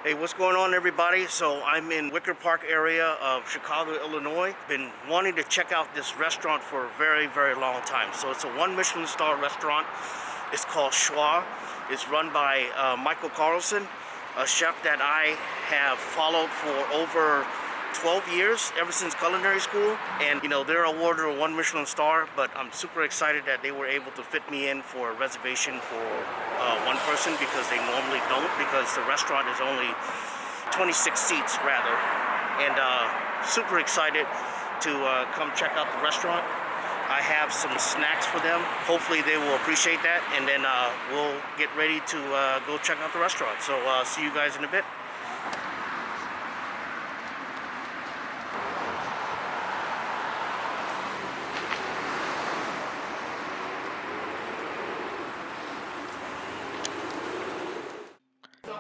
Hey, what's going on, everybody? So I'm in Wicker Park area of Chicago, Illinois. Been wanting to check out this restaurant for a very, very long time. So it's a one Michelin star restaurant. It's called Schwa. It's run by Michael Carlson, a chef that I have followed for over 12 years, ever since culinary school. And they're awarded a one Michelin star, but I'm super excited that they were able to fit me in for a reservation for one person, because they normally don't, because the restaurant is only 26 seats rather. And super excited to come check out the restaurant. I have some snacks for them. Hopefully they will appreciate that, and then we'll get ready to go check out the restaurant. So see you guys in a bit.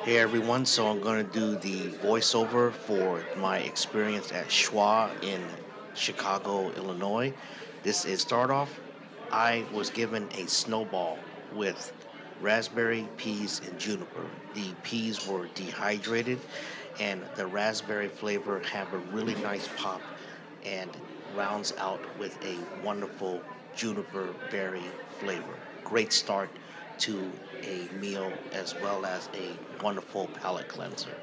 Hey everyone, so I'm going to do the voiceover for my experience at Schwa in Chicago, Illinois. This is start off. I was given a snowball with raspberry, peas, and juniper. The peas were dehydrated, and the raspberry flavor have a really nice pop and rounds out with a wonderful juniper berry flavor. Great start to a meal, as well as a wonderful palate cleanser.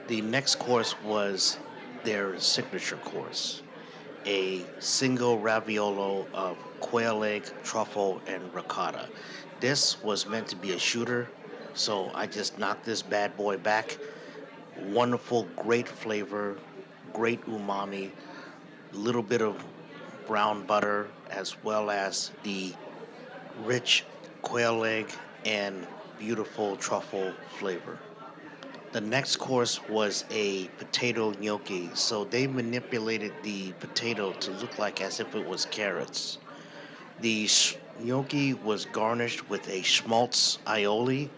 The next course was their signature course, a single raviolo of quail egg, truffle, and ricotta. This was meant to be a shooter, so I just knocked this bad boy back. Wonderful, great flavor, great umami, little bit of brown butter, as well as the rich quail egg and beautiful truffle flavor. The next course was a potato gnocchi. So they manipulated the potato to look like as if it was carrots. The gnocchi was garnished with a schmaltz aioli,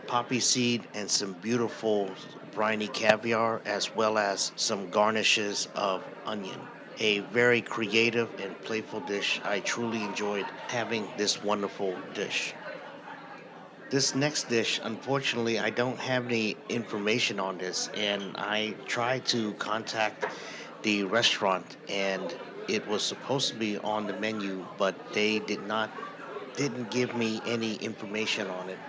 poppy seed, and some beautiful briny caviar, as well as some garnishes of onion. A very creative and playful dish. I truly enjoyed having this wonderful dish. This next dish, unfortunately, I don't have any information on this, and I tried to contact the restaurant, and it was supposed to be on the menu, but they didn't give me any information on it.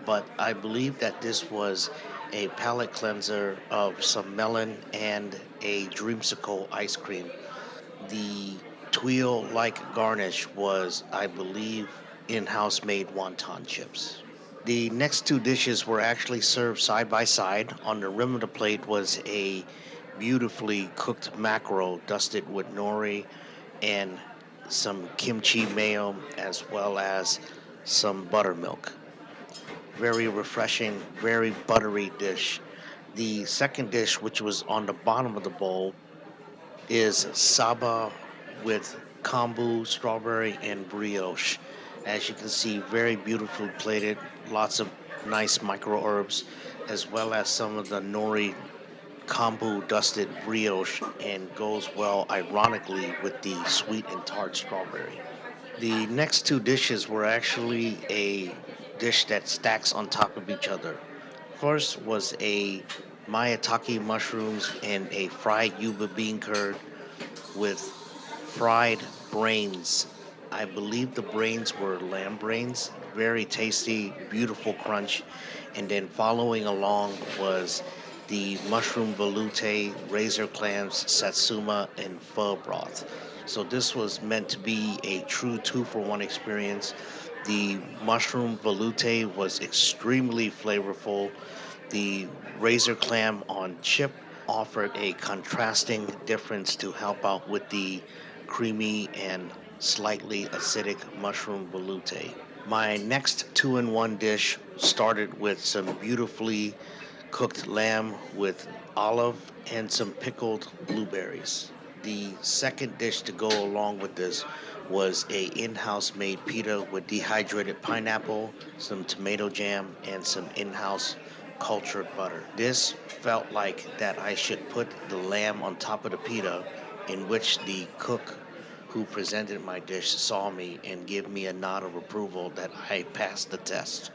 But I believe that this was a palate cleanser of some melon and a dreamsicle ice cream. The tuile like garnish was, I believe, in house made wonton chips. The next two dishes were actually served side by side. On the rim of the plate was a beautifully cooked mackerel dusted with nori and some kimchi mayo, as well as some buttermilk. Very refreshing, very buttery dish. The second dish, which was on the bottom of the bowl, is saba with kombu, strawberry, and brioche. As you can see, very beautifully plated, lots of nice micro herbs, as well as some of the nori kombu dusted brioche, and goes well, ironically, with the sweet and tart strawberry. The next two dishes were actually a dish that stacks on top of each other. First was a mayatake mushrooms and a fried yuba bean curd with fried brains. I believe the brains were lamb brains. Very tasty, beautiful crunch. And then following along was the mushroom veloute, razor clams, satsuma, and pho broth. So this was meant to be a true two-for-one experience. The mushroom veloute was extremely flavorful. The razor clam on chip offered a contrasting difference to help out with the creamy and slightly acidic mushroom veloute. My next two-in-one dish started with some beautifully cooked lamb with olive and some pickled blueberries. The second dish to go along with this was a in-house made pita with dehydrated pineapple, some tomato jam, and some in-house cultured butter. This felt like that I should put the lamb on top of the pita, in which the cook who presented my dish saw me and gave me a nod of approval that I passed the test.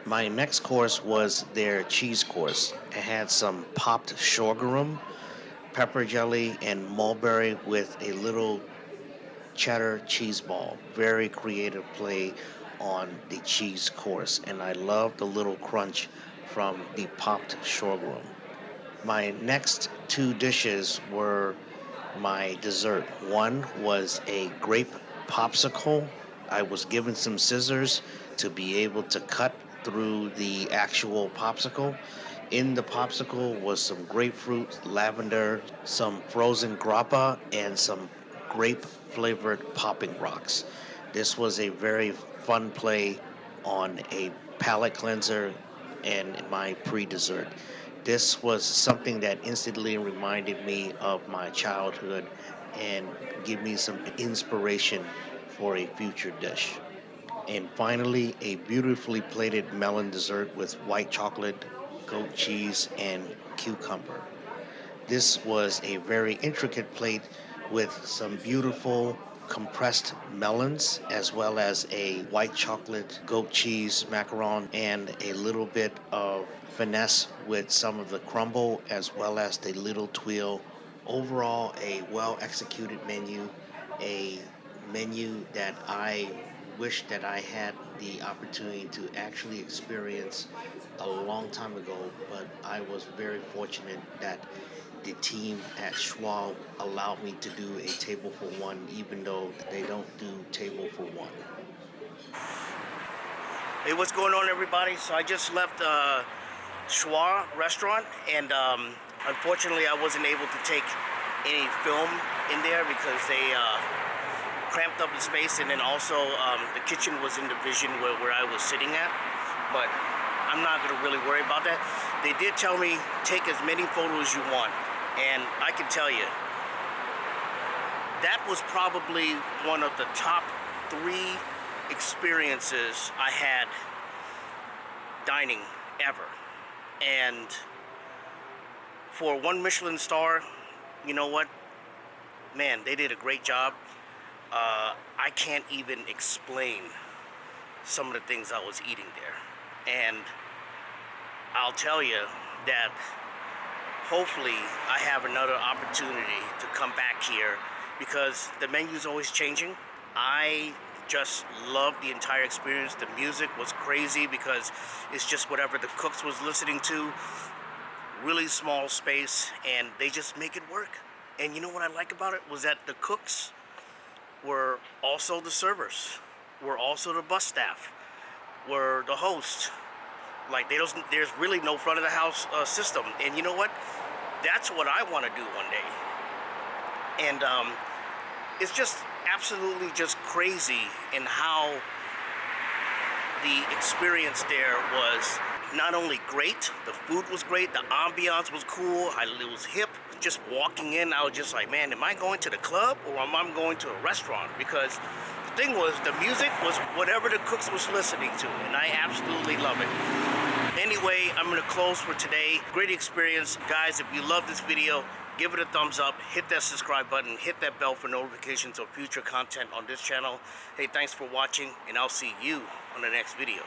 My next course was their cheese course. It had some popped sorghum, pepper jelly, and mulberry with a little cheddar cheese ball. Very creative play on the cheese course, and I love the little crunch from the popped sorghum. My next two dishes were my dessert. One was a grape popsicle. I was given some scissors to be able to cut through the actual popsicle. In the popsicle was some grapefruit, lavender, some frozen grappa, and some grape flavored popping rocks. This was a very fun play on a palate cleanser and my pre dessert. This was something that instantly reminded me of my childhood and give me some inspiration for a future dish. And finally, a beautifully plated melon dessert with white chocolate, goat cheese, and cucumber. This was a very intricate plate with some beautiful compressed melons, as well as a white chocolate goat cheese macaron, and a little bit of finesse with some of the crumble, as well as the little tuile. Overall, a well executed menu, a menu that I wish that I had the opportunity to actually experience a long time ago, but I was very fortunate that the team at Schwa allowed me to do a table for one, even though they don't do table for one. Hey, what's going on, everybody? So I just left Schwa restaurant, and unfortunately, I wasn't able to take any film in there because they cramped up the space, and then also the kitchen was in the vision where I was sitting at. But I'm not gonna really worry about that. They did tell me take as many photos as you want, and I can tell you that was probably one of the top 3 experiences I had dining ever. And for 1 Michelin star, you know what, man, they did a great job. I can't even explain some of the things I was eating there, and I'll tell you that hopefully I have another opportunity to come back here because the menu's always changing. I just loved the entire experience. The music was crazy because it's just whatever the cooks was listening to. Really small space, and they just make it work. And you know what I like about it was that the cooks were also the servers, were also the bus staff, were the host. Like there's really no front of the house system. And you know what? That's what I want to do one day. And it's just absolutely just crazy in how the experience there was not only great, the food was great, the ambiance was cool, it was hip. Just walking in, I was just like, man, am I going to the club or am I going to a restaurant? Because the thing was, the music was whatever the cooks was listening to, and I absolutely love it. Anyway, I'm gonna close for today. Great experience. Guys, if you love this video, give it a thumbs up, hit that subscribe button, hit that bell for notifications of future content on this channel. Hey, thanks for watching, and I'll see you on the next video.